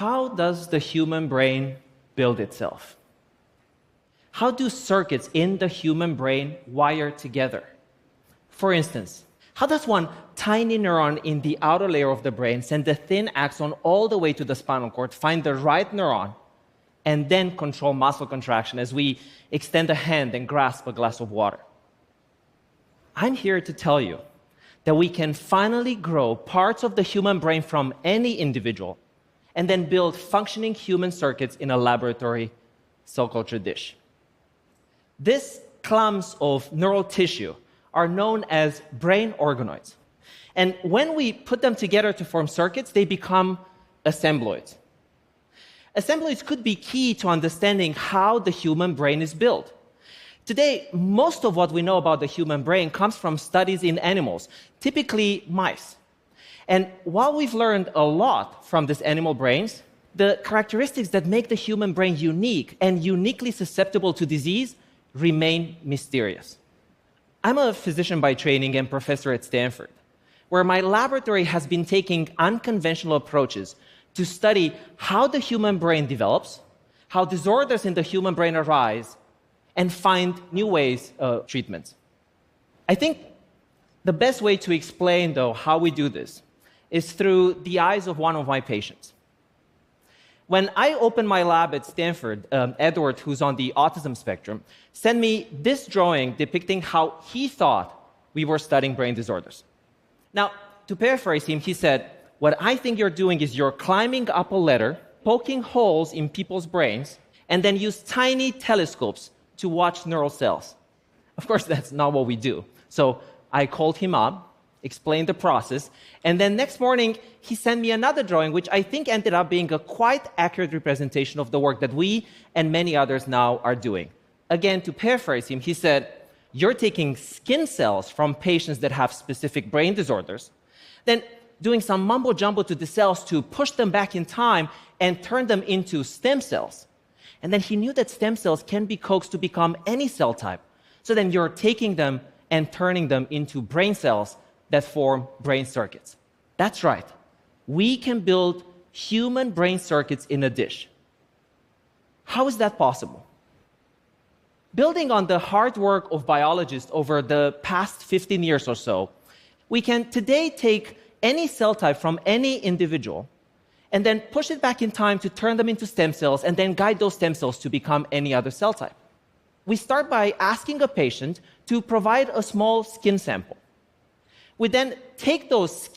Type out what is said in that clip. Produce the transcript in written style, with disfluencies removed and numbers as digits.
How does the human brain build itself? How do circuits in the human brain wire together? For instance, how does one tiny neuron in the outer layer of the brain send a thin axon all the way to the spinal cord, find the right neuron, and then control muscle contraction as we extend a hand and grasp a glass of water? I'm here to tell you that we can finally grow parts of the human brain from any individual and then build functioning human circuits in a laboratory cell culture dish. These clumps of neural tissue are known as brain organoids. And when we put them together to form circuits, they become assembloids. Assembloids could be key to understanding how the human brain is built. Today, most of what we know about the human brain comes from studies in animals, typically mice. And while we've learned a lot from these animal brains, the characteristics that make the human brain unique and uniquely susceptible to disease remain mysterious. I'm a physician by training and professor at Stanford, where my laboratory has been taking unconventional approaches to study how the human brain develops, how disorders in the human brain arise, and find new ways of treatments. I think the best way to explain, though, how we do this is through the eyes of one of my patients. When I opened my lab at Stanford, Edward, who's on the autism spectrum, sent me this drawing depicting how he thought we were studying brain disorders. Now, to paraphrase him, he said, "What I think you're doing is you're climbing up a ladder, poking holes in people's brains, and then use tiny telescopes to watch neural cells." Of course, that's not what we do. So I called him up, explained the process, and then next morning, he sent me another drawing, which I think ended up being a quite accurate representation of the work that we and many others now are doing. Again, to paraphrase him, he said, "You're taking skin cells from patients that have specific brain disorders, then doing some mumbo-jumbo to the cells to push them back in time and turn them into stem cells. And then he knew that stem cells can be coaxed to become any cell type. So then you're taking them and turning them into brain cells that form brain circuits." That's right. We can build human brain circuits in a dish. How is that possible? Building on the hard work of biologists over the past 15 years or so, we can today take any cell type from any individual and then push it back in time to turn them into stem cells and then guide those stem cells to become any other cell type. We start by asking a patient to provide a small skin sample. We then take those